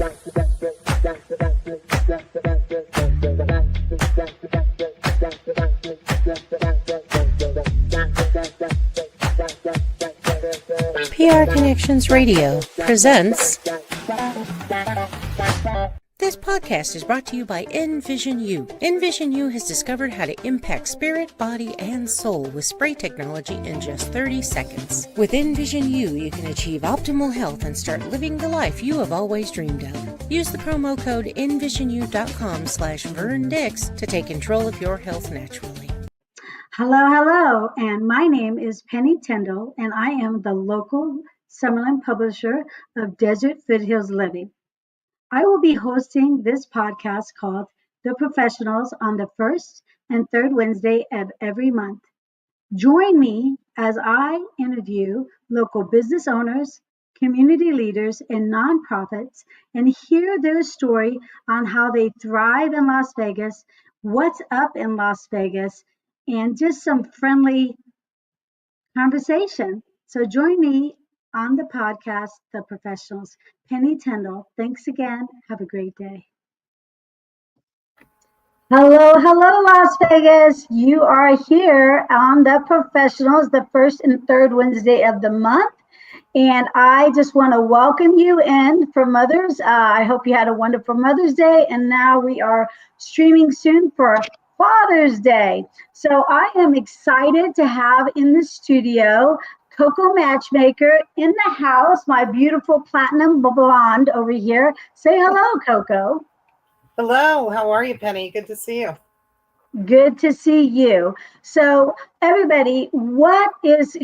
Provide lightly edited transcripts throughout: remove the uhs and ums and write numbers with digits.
PR Connections Radio presents. This podcast is brought to you by Envision U. Envision U has discovered how to impact spirit, body, and soul with spray technology in just 30 seconds. With Envision U, you can achieve optimal health and start living the life you have always dreamed of. Use the promo code envisionu.com/VernDix to take control of your health naturally. Hello, and my name is Penny Tyndall, and I am the local Summerlin publisher of Desert Foothills Living. I will be hosting this podcast called The Professionals on the first and third Wednesday of every month. Join me as I interview local business owners, community leaders, and nonprofits and hear their story on how they thrive in Las Vegas, what's up in Las Vegas, and just some friendly conversation. So join me on the podcast, The Professionals. Penny Tyndall, thanks again. Have a great day. Hello, Las Vegas. You are here on The Professionals, the first and third Wednesday of the month. And I just want to welcome you in for Mother's. I hope you had a wonderful Mother's Day. And now we are streaming soon for Father's Day. So I am excited to have in the studio CoCo Matchmaker in the house, my beautiful platinum blonde over here. Say hello, CoCo. Hello, how are you, Penny? Good to see you. Good to see you. So everybody, who is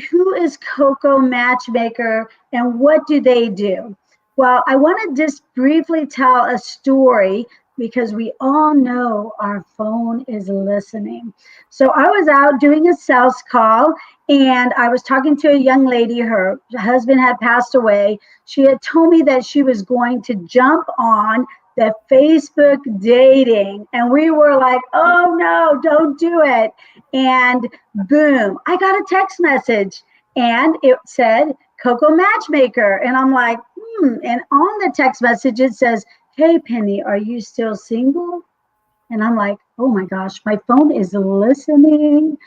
CoCo Matchmaker and what do they do? Well, I want to just briefly tell a story because we all know our phone is listening. So I was out doing a sales call and I was talking to a young lady. Her husband had passed away. She had told me that she was going to jump on the Facebook dating. And we were like, oh no, don't do it. And boom, I got a text message and it said CoCo Matchmaker. And I'm like, And on the text message, it says, hey, Penny, are you still single? And I'm like, oh my gosh, my phone is listening.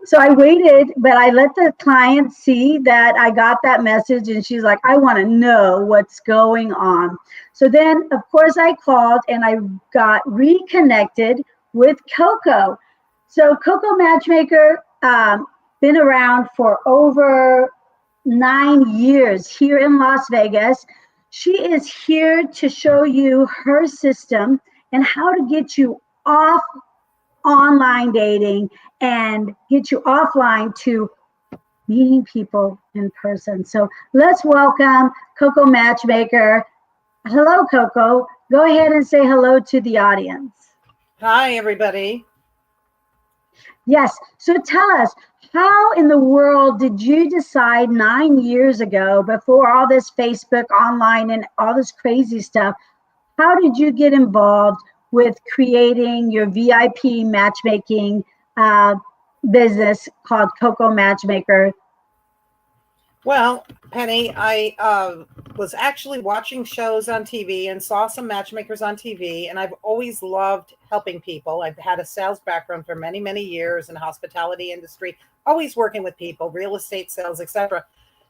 So I waited, but I let the client see that I got that message. And she's like, I want to know what's going on. So then, of course, I called and I got reconnected with CoCo. So CoCo Matchmaker, been around for over 9 years here in Las Vegas. She is here to show you her system and how to get you off online dating and get you offline to meeting people in person. So let's welcome CoCo Matchmaker. Hello, CoCo. Go ahead and say hello to the audience. Hi, everybody. Yes. So tell us, how in the world did you decide 9 years ago, before all this Facebook online and all this crazy stuff, how did you get involved with creating your VIP matchmaking business called CoCo Matchmaker? Well, Penny, I was actually watching shows on TV and saw some matchmakers on TV, and I've always loved helping people. I've had a sales background for many, many years in the hospitality industry, always working with people, real estate sales, etc.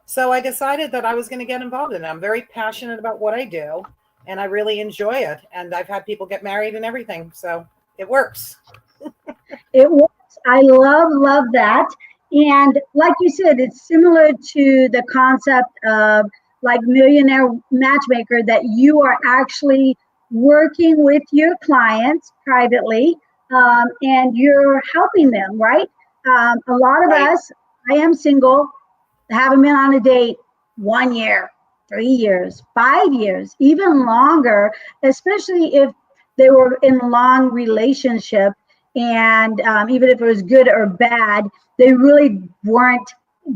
So I decided that I was going to get involved in it. I'm very passionate about what I do, and I really enjoy it. And I've had people get married and everything, so it works. It works. I love that. And like you said, it's similar to the concept of like Millionaire Matchmaker, that you are actually working with your clients privately and you're helping them, right? A lot of us, I am single, haven't been on a date 1 year, 3 years, 5 years, even longer, especially if they were in a long relationship. And even if it was good or bad, they really weren't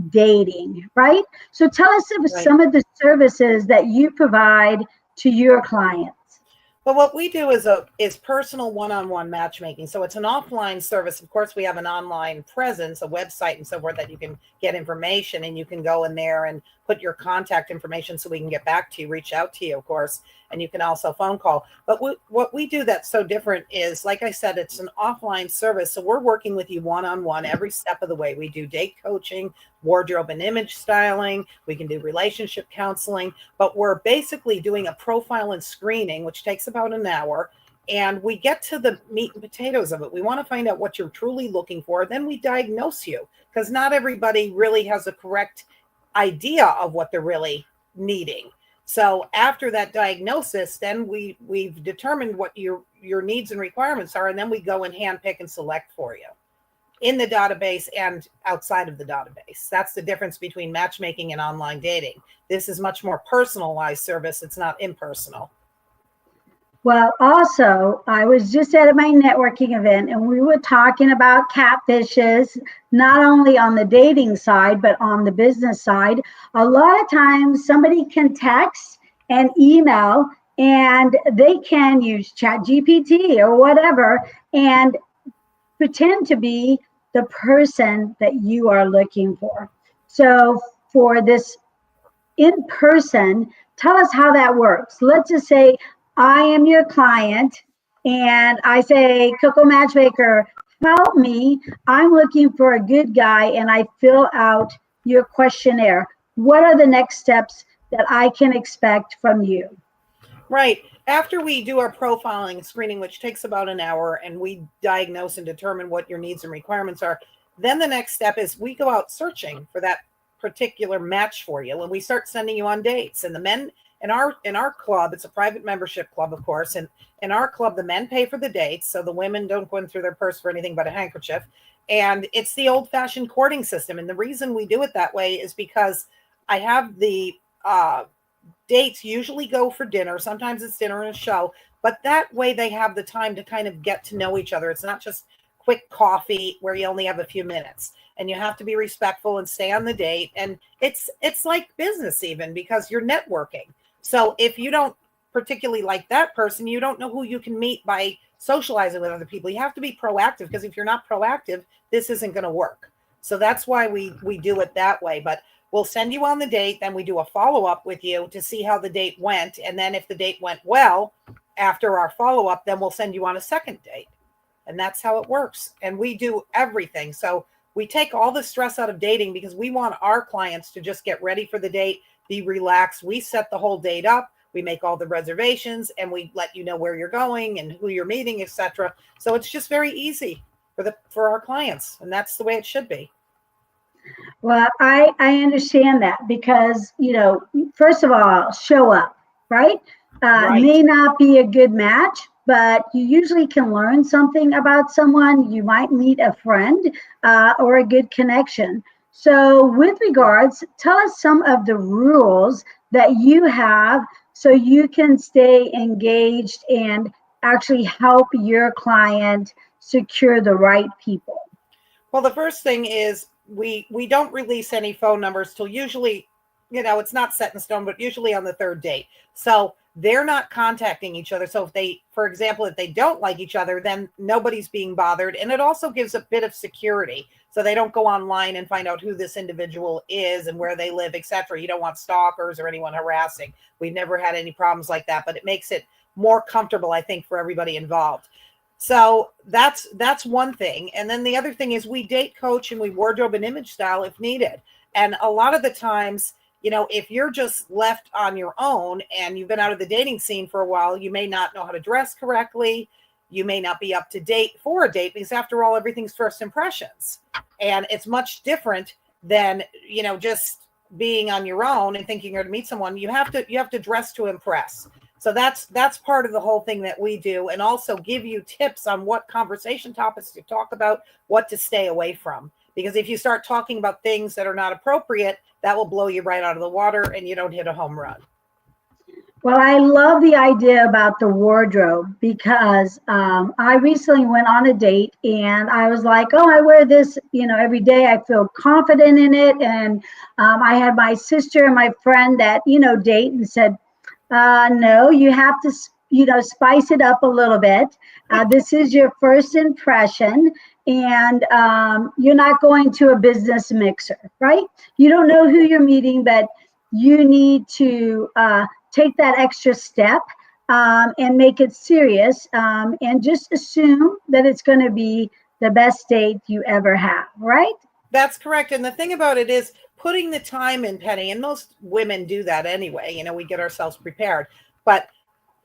dating, right? So tell us some of the services that you provide to your clients. But what we do is personal one-on-one matchmaking. So it's an offline service. Of course, we have an online presence, a website and so forth that you can get information, and you can go in there and put your contact information so we can get back to you, reach out to you, of course. and you can also phone call. But what we do that's so different is, like I said, it's an offline service. So we're working with you one-on-one every step of the way. We do date coaching, wardrobe and image styling. We can do relationship counseling, but we're basically doing a profile and screening, which takes about an hour. And we get to the meat and potatoes of it. We want to find out what you're truly looking for. Then we diagnose you, because not everybody really has a correct idea of what they're really needing. So after that diagnosis, then we've determined what your needs and requirements are, and then we go and handpick and select for you in the database and outside of the database. That's the difference between matchmaking and online dating. This is much more personalized service. It's not impersonal. Well, also, I was just at my networking event and we were talking about catfishes, not only on the dating side, but on the business side. A lot of times somebody can text and email and they can use ChatGPT or whatever and pretend to be the person that you are looking for. So for this in person, tell us how that works. Let's just say I am your client and I say, CoCo Matchmaker, help me. I'm looking for a good guy, and I fill out your questionnaire. What are the next steps that I can expect from you? Right. After we do our profiling and screening, which takes about an hour, and we diagnose and determine what your needs and requirements are, then the next step is we go out searching for that particular match for you, and we start sending you on dates. And the men in our club, it's a private membership club, of course, and in our club, the men pay for the dates, so the women don't go in through their purse for anything but a handkerchief. And it's the old-fashioned courting system. And the reason we do it that way is because I have the dates usually go for dinner. Sometimes it's dinner and a show, but that way they have the time to kind of get to know each other. It's not just quick coffee where you only have a few minutes, and you have to be respectful and stay on the date. And it's like business even, because you're networking. So if you don't particularly like that person, you don't know who you can meet by socializing with other people. You have to be proactive, because if you're not proactive, this isn't going to work. So that's why we do it that way. But we'll send you on the date, then we do a follow-up with you to see how the date went. And then if the date went well, after our follow-up, then we'll send you on a second date. And that's how it works. And we do everything. So we take all the stress out of dating, because we want our clients to just get ready for the date, be relaxed. We set the whole date up. We make all the reservations, and we let you know where you're going and who you're meeting, etc. So it's just very easy for our clients, and that's the way it should be. Well, I understand that, because, first of all, show up, right? Right. May not be a good match, but you usually can learn something about someone. You might meet a friend or a good connection. So with regards, tell us some of the rules that you have so you can stay engaged and actually help your client secure the right people. Well, the first thing is we don't release any phone numbers till usually, it's not set in stone, but usually on the third date. So they're not contacting each other. So if they, for example, if they don't like each other, then nobody's being bothered. And it also gives a bit of security. So they don't go online and find out who this individual is and where they live, etc. You don't want stalkers or anyone harassing. We've never had any problems like that, but it makes it more comfortable, I think, for everybody involved. So that's one thing. And then the other thing is we date coach and we wardrobe and image style if needed. And a lot of the times, if you're just left on your own and you've been out of the dating scene for a while, you may not know how to dress correctly. You may not be up to date for a date, because after all, everything's first impressions. And it's much different than, just being on your own and thinking you're going to meet someone. You have to dress to impress. So that's part of the whole thing that we do, and also give you tips on what conversation topics to talk about, what to stay away from. Because if you start talking about things that are not appropriate, that will blow you right out of the water and you don't hit a home run. Well, I love the idea about the wardrobe, because I recently went on a date and I was like, oh, I wear this, every day. I feel confident in it. And I had my sister and my friend that, date, and said, no, you have to, spice it up a little bit. This is your first impression, and you're not going to a business mixer, right? You don't know who you're meeting, but you need to take that extra step and make it serious, and just assume that it's going to be the best date you ever have, right? That's correct. And the thing about it is putting the time in, Penny, and most women do that anyway. You know, we get ourselves prepared, but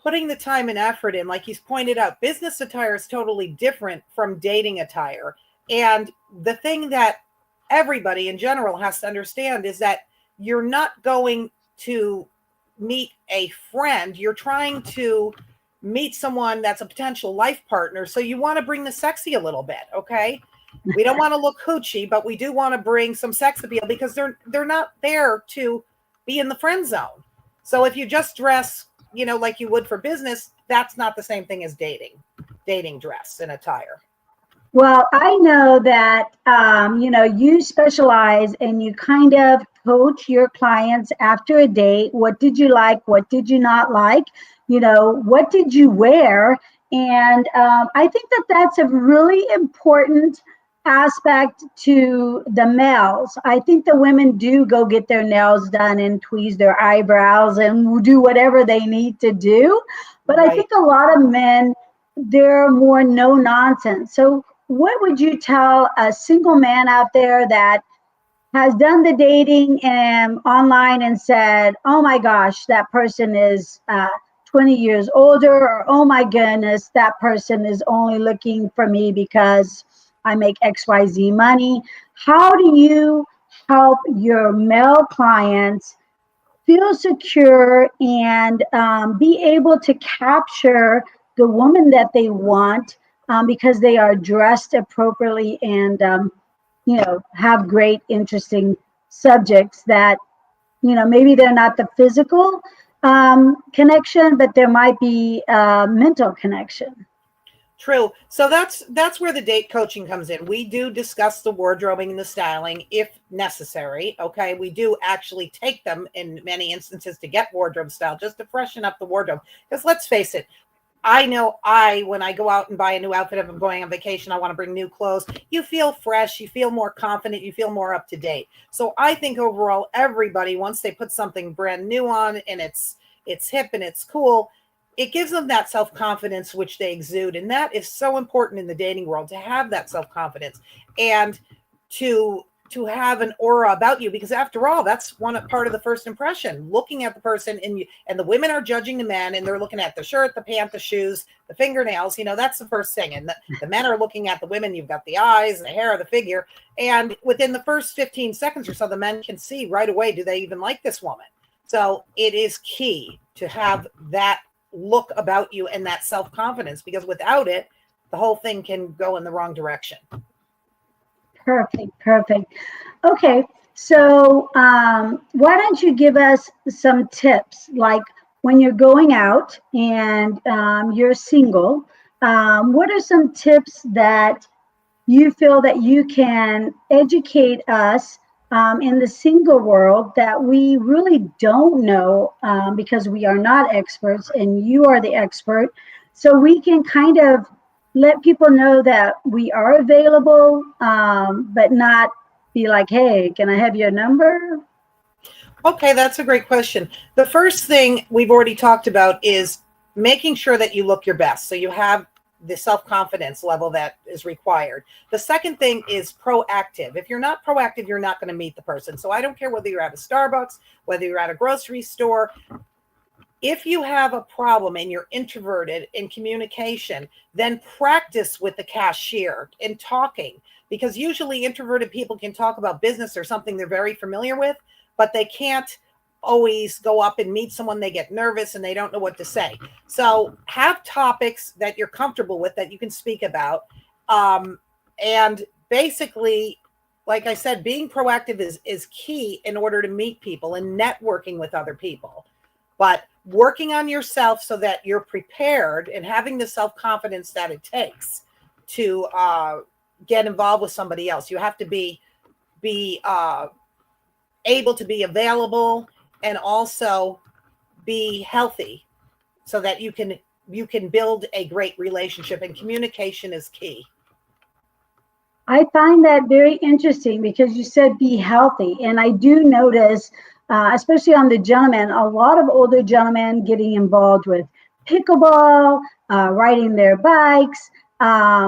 putting the time and effort in, like he's pointed out, business attire is totally different from dating attire. And the thing that everybody in general has to understand is that you're not going to meet a friend. You're trying to meet someone that's a potential life partner. So you want to bring the sexy a little bit. Okay. We don't want to look hoochie, but we do want to bring some sex appeal because they're not there to be in the friend zone. So if you just dress, you know, like you would for business, that's not the same thing as dating dress and attire. Well, I know that, you specialize and you kind of coach your clients after a date. What did you like? What did you not like? What did you wear? And I think that that's a really important aspect to the males. I think the women do go get their nails done and tweeze their eyebrows and do whatever they need to do. But right. I think a lot of men, they're more no nonsense. So what would you tell a single man out there that has done the dating and online and said, oh my gosh, that person is 20 years older, or oh my goodness, that person is only looking for me because I make XYZ money? How do you help your male clients feel secure and be able to capture the woman that they want because they are dressed appropriately and, have great, interesting subjects that, maybe they're not the physical connection, but there might be a mental connection. True. So that's where the date coaching comes in. We do discuss the wardrobing and the styling if necessary. Okay. We do actually take them in many instances to get wardrobe style just to freshen up the wardrobe. Because let's face it, I know when I go out and buy a new outfit, if I'm going on vacation, I want to bring new clothes. You feel fresh, you feel more confident, you feel more up to date. So I think overall, everybody, once they put something brand new on and it's hip and it's cool, it gives them that self-confidence, which they exude. And that is so important in the dating world, to have that self-confidence and to have an aura about you, because after all, that's part of the first impression, looking at the person, and the women are judging the men, and they're looking at the shirt, the pant, the shoes, the fingernails, that's the first thing. And the men are looking at the women. You've got the eyes, the hair, the figure. And within the first 15 seconds or so, the men can see right away, do they even like this woman? So it is key to have that look about you and that self-confidence, because without it, the whole thing can go in the wrong direction. Perfect. Okay, so why don't you give us some tips, like when you're going out and you're single, what are some tips that you feel that you can educate us in the single world that we really don't know because we are not experts and you are the expert, so we can kind of let people know that we are available, but not be like, hey, can I have your number? Okay, that's a great question. The first thing we've already talked about is making sure that you look your best, so you have the self-confidence level that is required. The second thing is proactive. If you're not proactive, you're not going to meet the person. So I don't care whether you're at a Starbucks, whether you're at a grocery store. If you have a problem and you're introverted in communication, then practice with the cashier in talking, because usually introverted people can talk about business or something they're very familiar with, but they can't always go up and meet someone. They get nervous and they don't know what to say. So have topics that you're comfortable with that you can speak about. And basically, like I said, being proactive is key in order to meet people and networking with other people. But working on yourself so that you're prepared and having the self-confidence that it takes to get involved with somebody else. You have to be able to be available and also be healthy so that you can build a great relationship, and communication is key. I find that very interesting because you said be healthy. And I do notice especially on the gentlemen, a lot of older gentlemen getting involved with pickleball, riding their bikes. A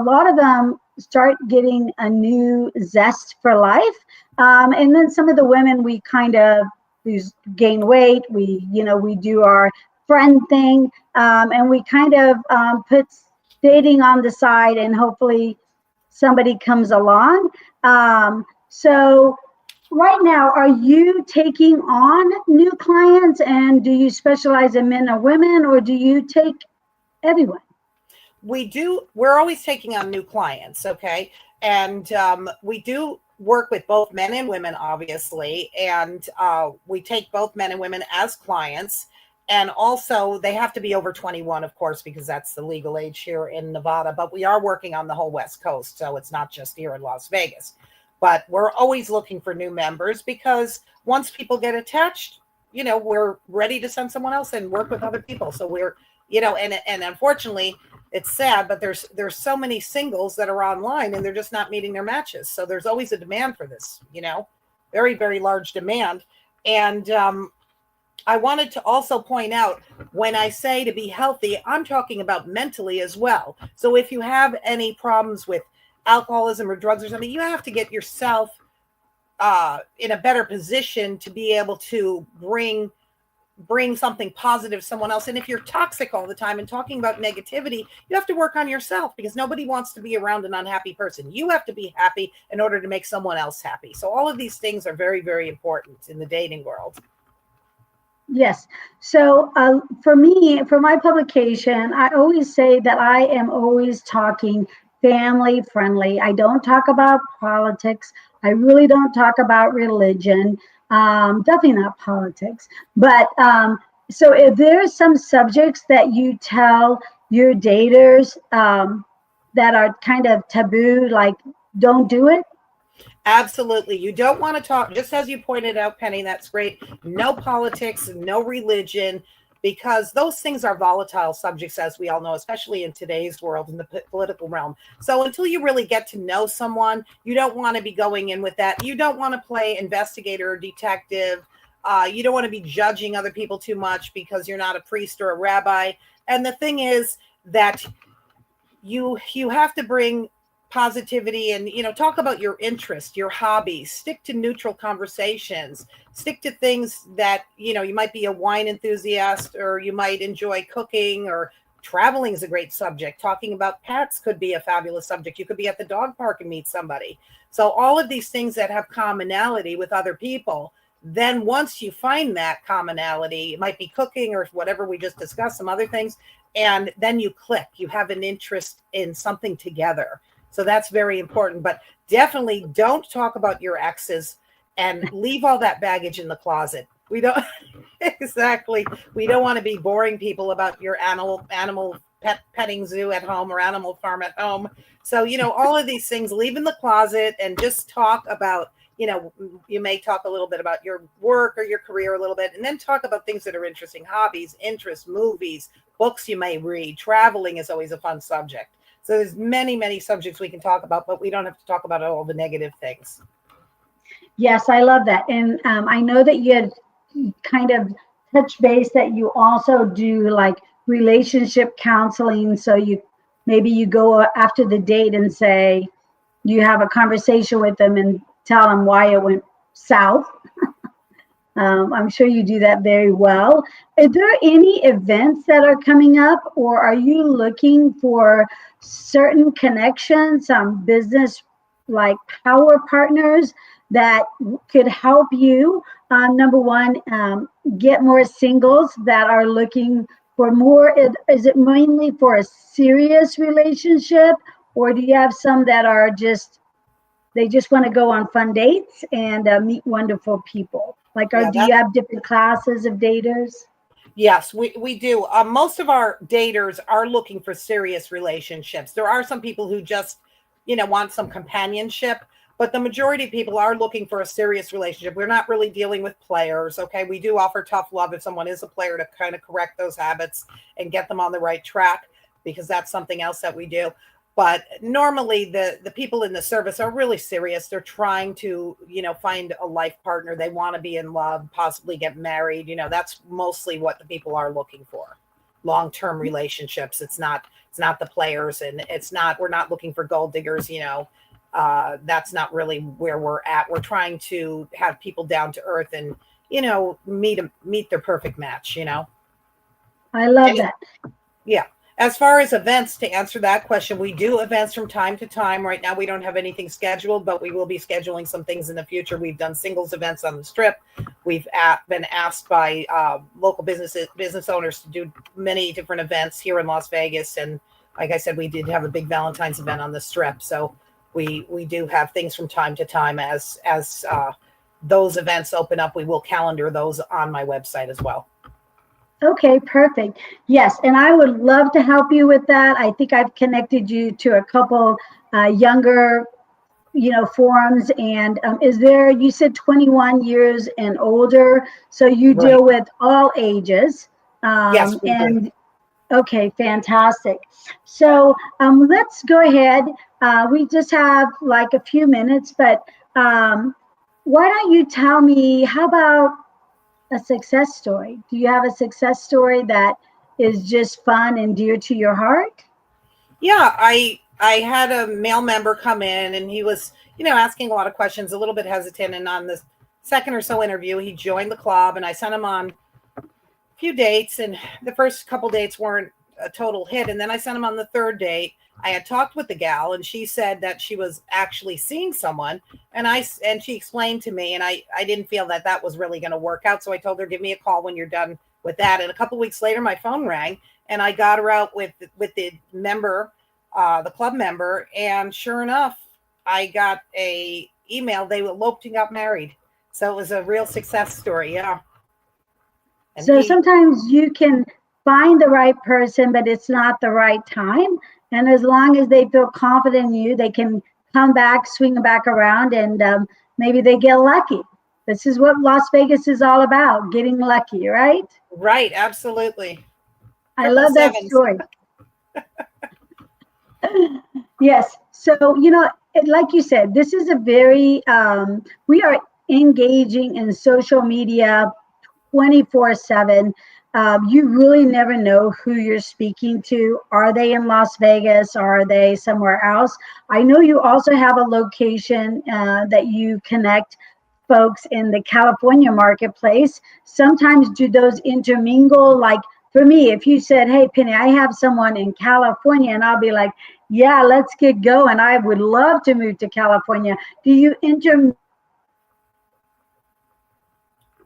lot of them start getting a new zest for life. And then some of the women, we kind of gain weight. We do our friend thing, and we kind of put dating on the side, and hopefully somebody comes along. So right now, are you taking on new clients, and do you specialize in men or women, or do you take everyone? We're always taking on new clients. Okay. And we do work with both men and women, obviously. And we take both men and women as clients. And also they have to be over 21, of course, because that's the legal age here in Nevada, but we are working on the whole West Coast. So it's not just here in Las Vegas, but we're always looking for new members, because once people get attached, we're ready to send someone else and work with other people. So we're, and unfortunately, it's sad, but there's so many singles that are online and they're just not meeting their matches. So there's always a demand for this, very, very large demand. And I wanted to also point out, when I say to be healthy, I'm talking about mentally as well. So if you have any problems with alcoholism or drugs or something, you have to get yourself in a better position to be able to bring something positive to someone else. And if you're toxic all the time and talking about negativity, you have to work on yourself, because nobody wants to be around an unhappy person. You have to be happy in order to make someone else happy. So all of these things are very, very important in the dating world. Yes. So for me, for my publication, I always say that I am always talking family friendly. I don't talk about politics. I really don't talk about religion. Definitely not politics. But so if there's some subjects that you tell your daters that are kind of taboo, like don't do it. Absolutely. You don't want to talk, just as you pointed out, Penny, that's great. No politics, no religion, because those things are volatile subjects, as we all know, especially in today's world, in the political realm. So until you really get to know someone, you don't want to be going in with that. You don't want to play investigator or detective. You don't want to be judging other people too much, because you're not a priest or a rabbi. And the thing is that you have to bring positivity and, talk about your interest, your hobbies, stick to neutral conversations, stick to things that, you might be a wine enthusiast, or you might enjoy cooking, or traveling is a great subject. Talking about pets could be a fabulous subject. You could be at the dog park and meet somebody. So all of these things that have commonality with other people, then once you find that commonality, it might be cooking or whatever we just discussed, some other things, and then you click, you have an interest in something together. So that's very important, but definitely don't talk about your exes, and leave all that baggage in the closet. We don't exactly. We don't want to be boring people about your animal petting zoo at home or animal farm at home. So, all of these things, leave in the closet and just talk about, you may talk a little bit about your work or your career a little bit, and then talk about things that are interesting, hobbies, interests, movies, books you may read. Traveling is always a fun subject. So there's many, many subjects we can talk about, but we don't have to talk about all the negative things. Yes, I love that. And I know that you had kind of touch base that you also do like relationship counseling. So maybe you go after the date and say, you have a conversation with them and tell them why it went south. I'm sure you do that very well. Are there any events that are coming up, or are you looking for certain connections, business like power partners that could help you, number one, get more singles that are looking for more? Is it mainly for a serious relationship, or do you have some that are they just want to go on fun dates and meet wonderful people? Like, do you have different classes of daters? Yes, we do. Most of our daters are looking for serious relationships. There are some people who just, want some companionship, but the majority of people are looking for a serious relationship. We're not really dealing with players. Okay. We do offer tough love if someone is a player, to kind of correct those habits and get them on the right track, because that's something else that we do. But normally the people in the service are really serious. They're trying to, find a life partner. They want to be in love, possibly get married. That's mostly what the people are looking for. Long-term relationships. It's not the players, and we're not looking for gold diggers, that's not really where we're at. We're trying to have people down to earth and, meet their perfect match, I love that. Yeah. As far as events, to answer that question, we do events from time to time. Right now, we don't have anything scheduled, but we will be scheduling some things in the future. We've done singles events on the Strip. We've been asked by local business owners to do many different events here in Las Vegas. And like I said, we did have a big Valentine's event on the Strip. So we do have things from time to time. As those events open up, we will calendar those on my website as well. Okay, perfect. Yes, and I would love to help you with that. I think I've connected you to a couple younger, forums. And you said 21 years and older, so you Right. deal with all ages. Yes, we do. Okay, fantastic. So let's go ahead. We just have like a few minutes, but why don't you tell me, how about a success story? Do you have a success story that is just fun and dear to your heart? Yeah, I had a male member come in, and he was, asking a lot of questions, a little bit hesitant. And on the second or so interview, he joined the club, and I sent him on a few dates. And the first couple dates weren't a total hit. And then I sent him on the third date. I had talked with the gal, and she said that she was actually seeing someone. And she explained to me, and I didn't feel that was really going to work out. So I told her, give me a call when you're done with that. And a couple weeks later, my phone rang, and I got her out with the member, the club member. And sure enough, I got a email. They eloped and got married. So it was a real success story. Yeah. And So sometimes you can find the right person, but it's not the right time. And as long as they feel confident in you, they can come back, swing back around, and maybe they get lucky. This is what Las Vegas is all about, getting lucky, right? Right. Absolutely. I love that story. Yes. So, like you said, this is a very, we are engaging in social media 24/7. You really never know who you're speaking to. Are they in Las Vegas? Or are they somewhere else? I know you also have a location that you connect folks in the California marketplace. Sometimes do those intermingle? Like for me, if you said, hey, Penny, I have someone in California, and I'll be like, yeah, let's get going. I would love to move to California. Do you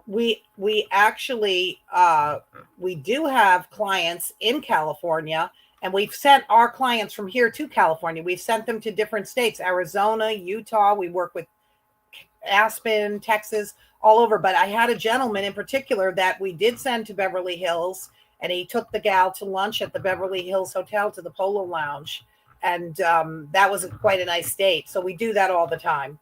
we actually we do have clients in California, and we've sent our clients from here to California. We've sent them to different states, Arizona, Utah. We work with Aspen, Texas, all over. But I had a gentleman in particular that we did send to Beverly Hills, and he took the gal to lunch at the Beverly Hills Hotel, to the Polo Lounge. And that was quite a nice date. So we do that all the time.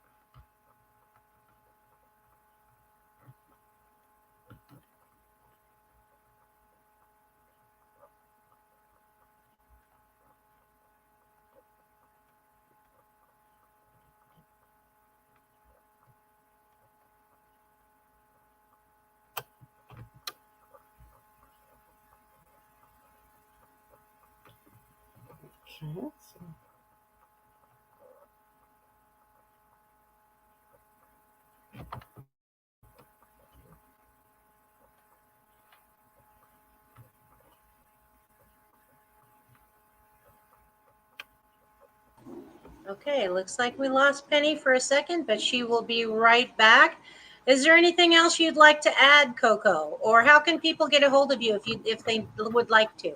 Okay, looks like we lost Penny for a second, but she will be right back. Is there anything else you'd like to add, CoCo? Or how can people get a hold of you if they would like to?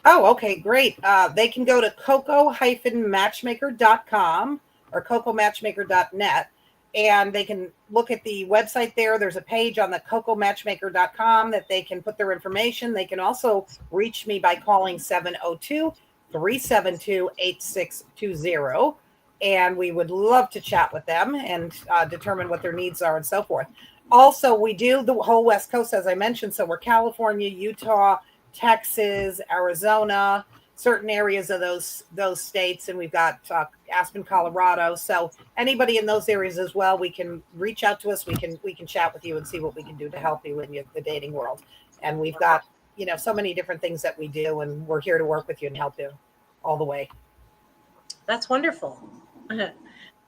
Oh, okay, great. They can go to coco-matchmaker.com or cocomatchmaker.net, and they can look at the website there. There's a page on the cocomatchmaker.com that they can put their information. They can also reach me by calling 702-372-8620. And we would love to chat with them and determine what their needs are and so forth. Also, we do the whole West Coast, as I mentioned. So we're California, Utah, Texas, Arizona. certain areas of those states, and we've got Aspen, Colorado. So anybody in those areas as well, we can reach out to us. We can chat with you and see what we can do to help you in the dating world. And we've got so many different things that we do, and we're here to work with you and help you all the way. That's wonderful.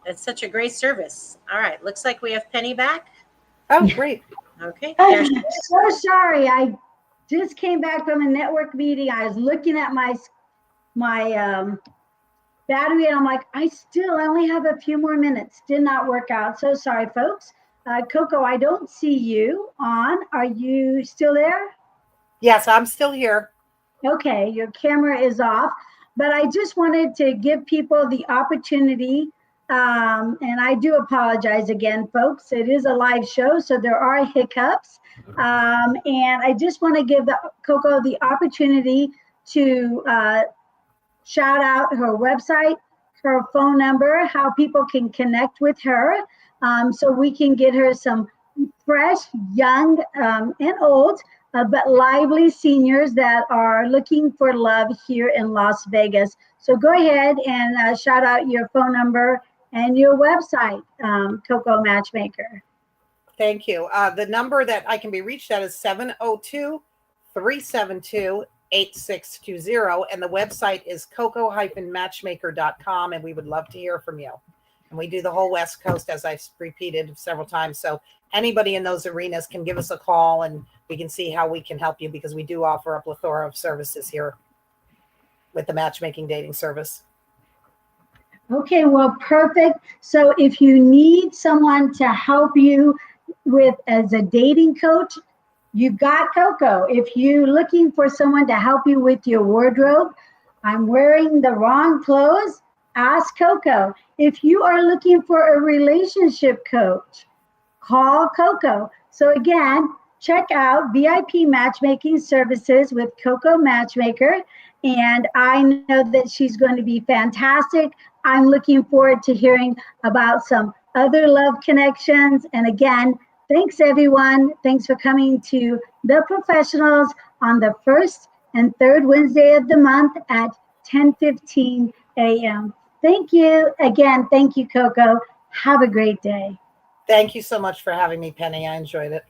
It's such a great service. All right, looks like we have Penny back. Oh, great. Okay. I'm so sorry. I just came back from a network meeting. I was looking at my battery, and I'm like, I only have a few more minutes. Did not work out. So sorry, folks. CoCo, I don't see you on. Are you still there? Yes, I'm still here. Okay, your camera is off. But I just wanted to give people the opportunity, and I do apologize again, folks. It is a live show, so there are hiccups. And I just want to give CoCo the opportunity to shout out her website, her phone number, how people can connect with her, so we can get her some fresh, young, and old, but lively seniors that are looking for love here in Las Vegas. So go ahead and shout out your phone number and your website, CoCo Matchmaker. Thank you. The number that I can be reached at is 702-372-8620. And the website is coco-matchmaker.com. And we would love to hear from you. And we do the whole West Coast, as I've repeated several times. So anybody in those arenas can give us a call, and we can see how we can help you, because we do offer a plethora of services here with the matchmaking dating service. Okay, well, perfect. So if you need someone to help you as a dating coach, you got CoCo. If you're looking for someone to help you with your wardrobe, I'm wearing the wrong clothes, ask CoCo. If you are looking for a relationship coach, call CoCo. So again, check out VIP matchmaking services with CoCo Matchmaker. And I know that she's going to be fantastic. I'm looking forward to hearing about some other love connections. And again, thanks everyone. Thanks for coming to The Professionals on the first and third Wednesday of the month at 10:15 a.m. Thank you. Again, thank you, CoCo. Have a great day. Thank you so much for having me, Penny. I enjoyed it.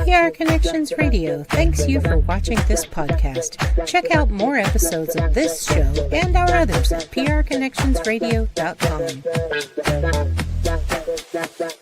PR Connections Radio thanks you for watching this podcast. Check out more episodes of this show and our others at prconnectionsradio.com.